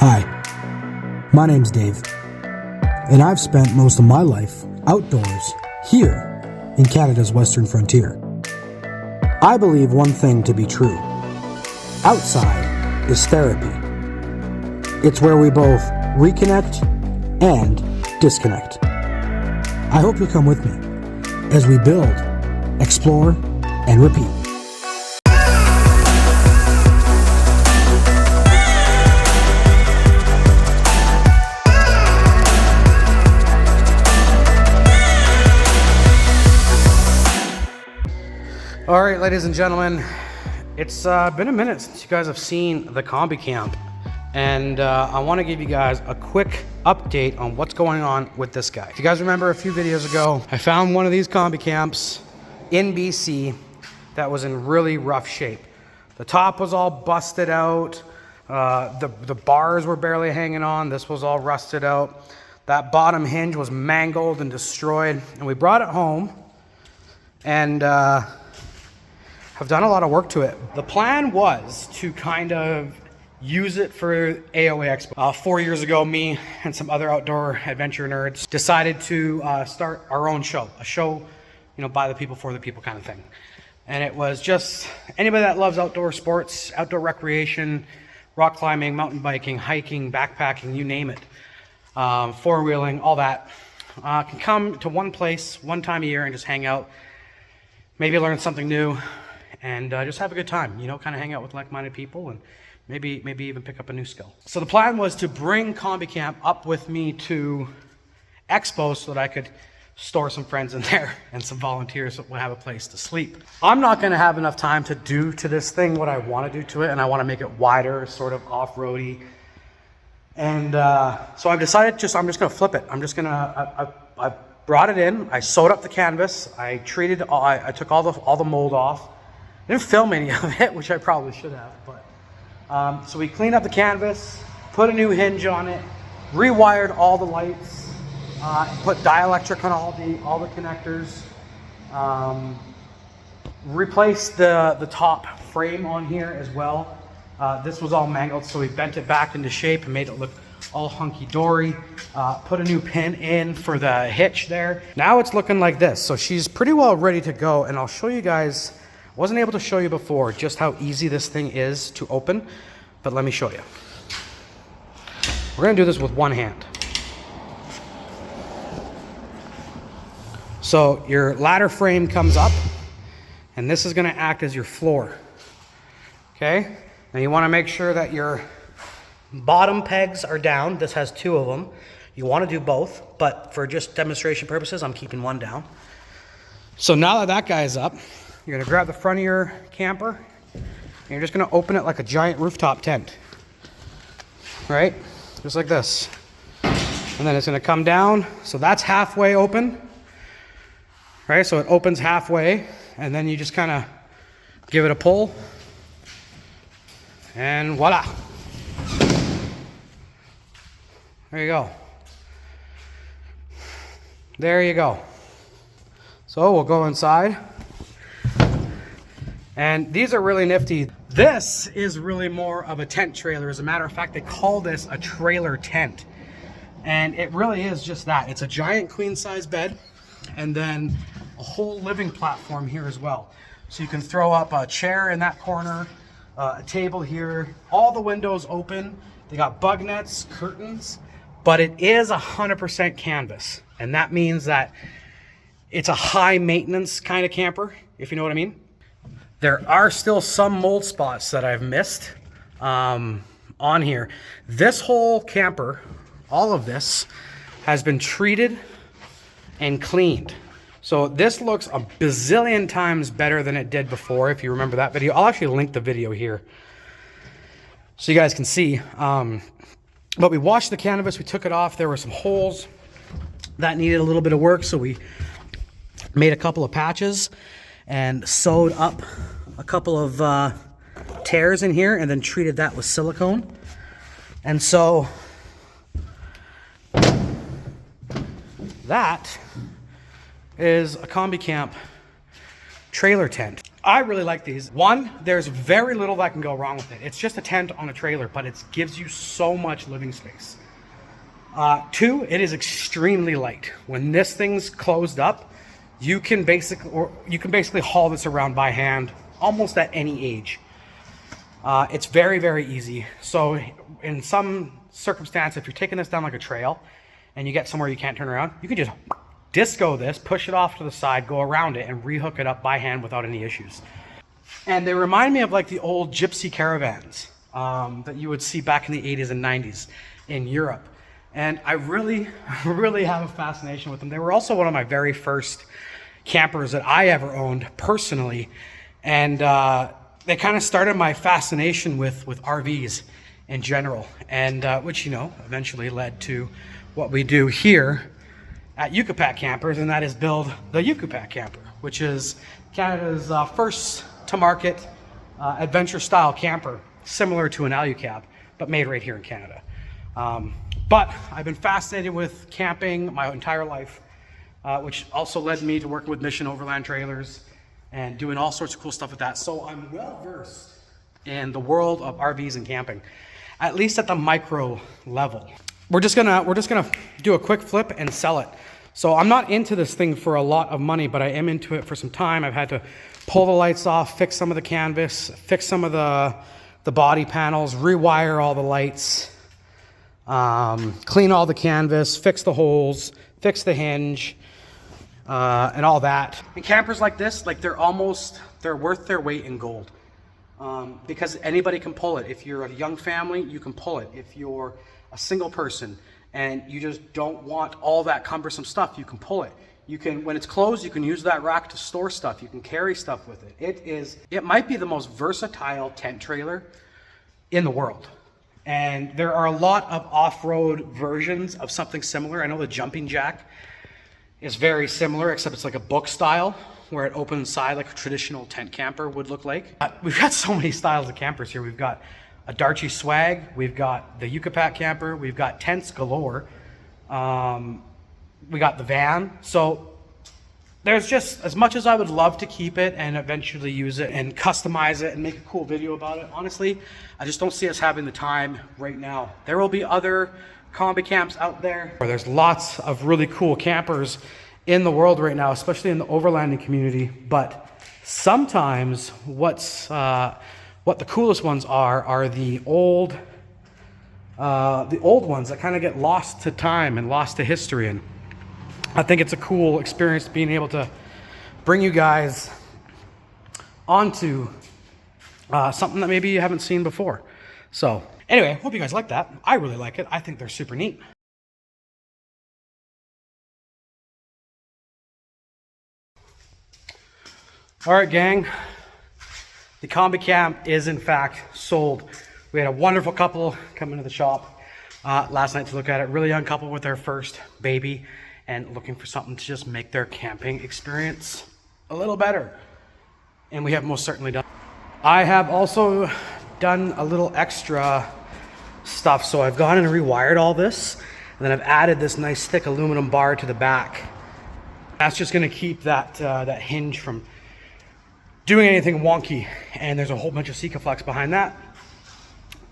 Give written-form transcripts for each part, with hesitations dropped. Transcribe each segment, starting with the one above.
Hi, my name's Dave, and I've spent most of my life outdoors here in Canada's Western frontier. I believe one thing to be true. Outside is therapy. It's where we both reconnect and disconnect. I hope you'll come with me as we build, explore, and repeat. All right, ladies and gentlemen, it's been a minute since you guys have seen the Combi Camp, and I want to give you guys a quick update on what's going on with this guy. If you guys remember a few videos ago, I found one of these Combi Camps in BC that was in really rough shape. The top was all busted out, the bars were barely hanging on, this was all rusted out, that bottom hinge was mangled and destroyed, and we brought it home and I've done a lot of work to it. The plan was to kind of use it for AOA Expo. 4 years ago, me and some other outdoor adventure nerds decided to start our own show. A show, you know, by the people, for the people kind of thing. And it was just anybody that loves outdoor sports, outdoor recreation, rock climbing, mountain biking, hiking, backpacking, you name it, four-wheeling, all that, can come to one place, one time a year and just hang out, maybe learn something new, and just have a good time, you know, kind of hang out with like-minded people and maybe even pick up a new skill. So the plan was to bring Combi Camp up with me to Expo so that I could store some friends in there and some volunteers that would have a place to sleep. I'm not going to have enough time to do to this thing what I want to do to it, and I want to make it wider, sort of off-roady. And so I've decided I'm just going to flip it. I'm just going to, I brought it in, I sewed up the canvas, I treated, I took all the mold off. I didn't film any of it, which I probably should have, but so we cleaned up the canvas, put a new hinge on it, rewired all the lights, put dielectric on all the connectors, replaced the top frame on here as well. This was all mangled, so we bent it back into shape and made it look all hunky-dory. Put a new pin in for the hitch there. Now it's looking like this, so she's pretty well ready to go, and I'll show you guys. Wasn't able to show you before just how easy this thing is to open, but let me show you. We're gonna do this with one hand. So your ladder frame comes up, and this is gonna act as your floor. Okay? Now you wanna make sure that your bottom pegs are down. This has two of them. You wanna do both, but for just demonstration purposes, I'm keeping one down. So now that guy is up, you're gonna grab the front of your camper, and you're just gonna open it like a giant rooftop tent, right? Just like this. And then it's gonna come down, so that's halfway open, right? So it opens halfway, and then you just kind of give it a pull, and voila. There you go. There you go. So we'll go inside. And these are really nifty. This is really more of a tent trailer. As a matter of fact, they call this a trailer tent. And it really is just that. It's a giant queen size bed and then a whole living platform here as well. So you can throw up a chair in that corner, a table here, all the windows open. They got bug nets, curtains, but it is 100% canvas. And that means that it's a high maintenance kind of camper, if you know what I mean. There are still some mold spots that I've missed on here. This whole camper, all of this, has been treated and cleaned. So this looks a bazillion times better than it did before, if you remember that video. I'll actually link the video here so you guys can see. But we washed the canvas, we took it off. There were some holes that needed a little bit of work, so we made a couple of patches and sewed up a couple of tears in here and then treated that with silicone. And so that is a Combi Camp trailer tent. I really like these. One, there's very little that can go wrong with it. It's just a tent on a trailer, but it gives you so much living space. Two, it is extremely light. When this thing's closed up, you can basically haul this around by hand almost at any age. It's very, very easy. So in some circumstance, if you're taking this down like a trail and you get somewhere you can't turn around, you can just disco this, push it off to the side, go around it, and rehook it up by hand without any issues. And they remind me of like the old gypsy caravans that you would see back in the 80s and 90s in Europe. And I really, really have a fascination with them. They were also one of my very first campers that I ever owned personally. And they kind of started my fascination with RVs in general, and which, you know, eventually led to what we do here at Yucca Campers, and that is build the Yucca Camper, which is Canada's first to market adventure style camper, similar to an Alucab, but made right here in Canada. But I've been fascinated with camping my entire life, which also led me to working with Mission Overland Trailers and doing all sorts of cool stuff with that. So I'm well versed in the world of RVs and camping, at least at the micro level. We're just gonna do a quick flip and sell it. So I'm not into this thing for a lot of money, but I am into it for some time. I've had to pull the lights off, fix some of the canvas, fix some of the body panels, rewire all the lights, clean all the canvas, fix the holes, fix the hinge, and all that. And campers like this, like they're worth their weight in gold. Because anybody can pull it. If you're a young family, you can pull it. If you're a single person and you just don't want all that cumbersome stuff, you can pull it. You can, when it's closed, you can use that rack to store stuff. You can carry stuff with it. It might be the most versatile tent trailer in the world. And there are a lot of off-road versions of something similar. I know the jumping jack is very similar, except it's like a book style, where it opens inside like a traditional tent camper would look like. We've got so many styles of campers here. We've got a Darchie Swag, we've got the Yucca camper, we've got tents galore, we got the van. So there's just, as much as I would love to keep it and eventually use it and customize it and make a cool video about it, honestly, I just don't see us having the time right now. There will be other combi camps out there. There's lots of really cool campers in the world right now, especially in the overlanding community. But sometimes what the coolest ones are the old ones that kind of get lost to time and lost to history. And I think it's a cool experience being able to bring you guys onto something that maybe you haven't seen before. So anyway, hope you guys like that. I really like it. I think they're super neat. All right, gang. The Combi Camp is in fact sold. We had a wonderful couple come into the shop last night to look at it. Really young couple with their first baby and looking for something to just make their camping experience a little better. And we have most certainly done. I have also done a little extra stuff. So I've gone and rewired all this, and then I've added this nice thick aluminum bar to the back. That's just gonna keep that hinge from doing anything wonky, and there's a whole bunch of Sikaflex behind that,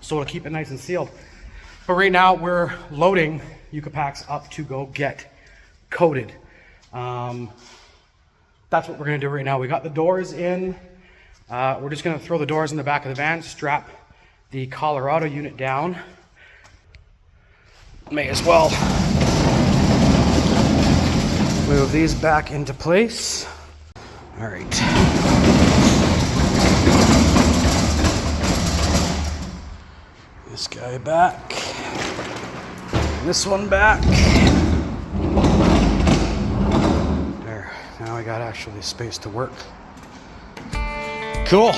so it'll keep it nice and sealed. But right now we're loading Yucca packs up to go get coated. That's what we're gonna do right now. We got the doors in. We're just gonna throw the doors in the back of the van, strap the Colorado unit down. May as well move these back into place. All right. This guy back, and this one back. There, now I got actually space to work. Cool.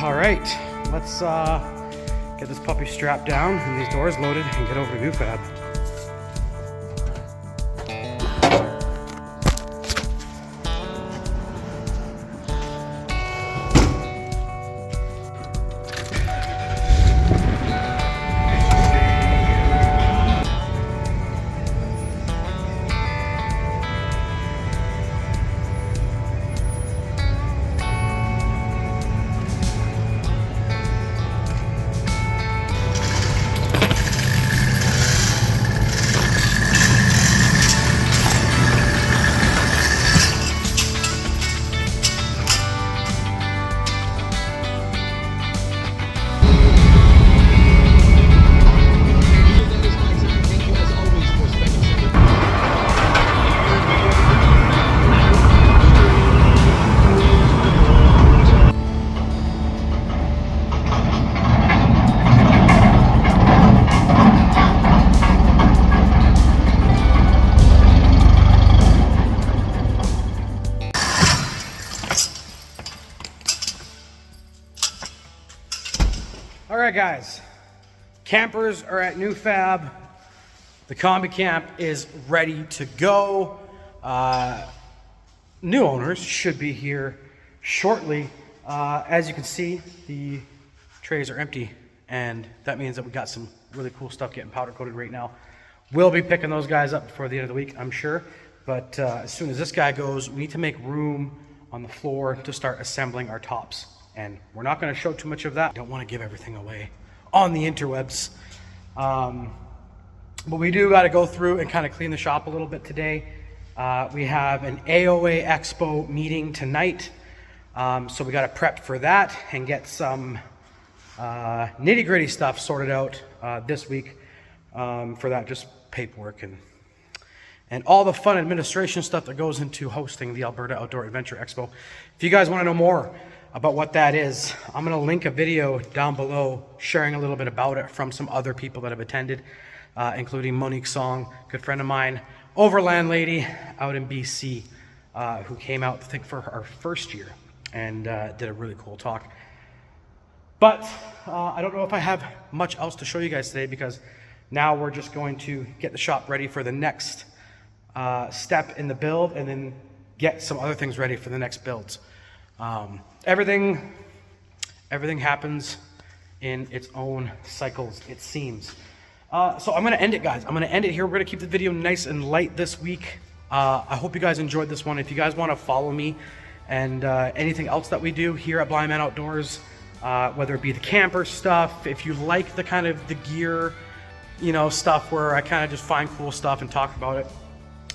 All right, let's get this puppy strapped down and these doors loaded and get over to NewFab. All right, guys. Campers are at New Fab. The Combi Camp is ready to go. New owners should be here shortly. As you can see, the trays are empty, and that means that we got some really cool stuff getting powder coated right now. We'll be picking those guys up before the end of the week, I'm sure. But as soon as this guy goes, we need to make room on the floor to start assembling our tops. And we're not going to show too much of that. Don't want to give everything away on the interwebs. But we do got to go through and kind of clean the shop a little bit today. We have an AOA Expo meeting tonight. So we got to prep for that and get some nitty gritty stuff sorted out this week for that, just paperwork and all the fun administration stuff that goes into hosting the Alberta Outdoor Adventure Expo. If you guys want to know more about what that is, I'm going to link a video down below sharing a little bit about it from some other people that have attended, including Monique Song, good friend of mine, Overland lady out in BC, who came out, I think, for our first year and did a really cool talk. But I don't know if I have much else to show you guys today, because now we're just going to get the shop ready for the next step in the build, and then get some other things ready for the next builds. Everything happens in its own cycles, it seems. So I'm gonna end it, guys. I'm gonna end it here. We're gonna keep the video nice and light this week. I hope you guys enjoyed this one. If you guys want to follow me and anything else that we do here at Blindman Outdoors, whether it be the camper stuff, if you like the kind of the gear, you know, stuff where I kind of just find cool stuff and talk about it,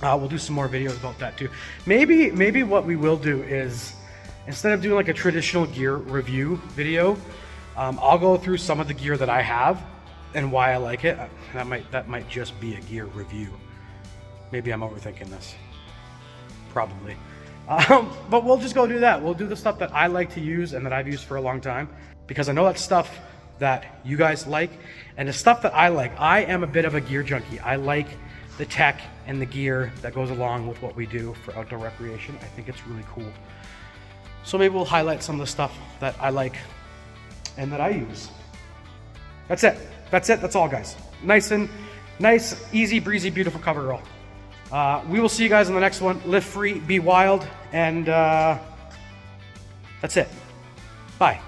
we'll do some more videos about that too. Maybe what we will do is, instead of doing like a traditional gear review video, I'll go through some of the gear that I have and why I like it. That might just be a gear review. Maybe I'm overthinking this. Probably. But we'll just go do that. We'll do the stuff that I like to use and that I've used for a long time, because I know that's stuff that you guys like, and the stuff that I like. I am a bit of a gear junkie. I like the tech and the gear that goes along with what we do for outdoor recreation. I think it's really cool. So maybe we'll highlight some of the stuff that I like and that I use. That's it. That's all, guys. Nice, easy, breezy, beautiful cover girl. We will see you guys in the next one. Live free, be wild, and that's it. Bye.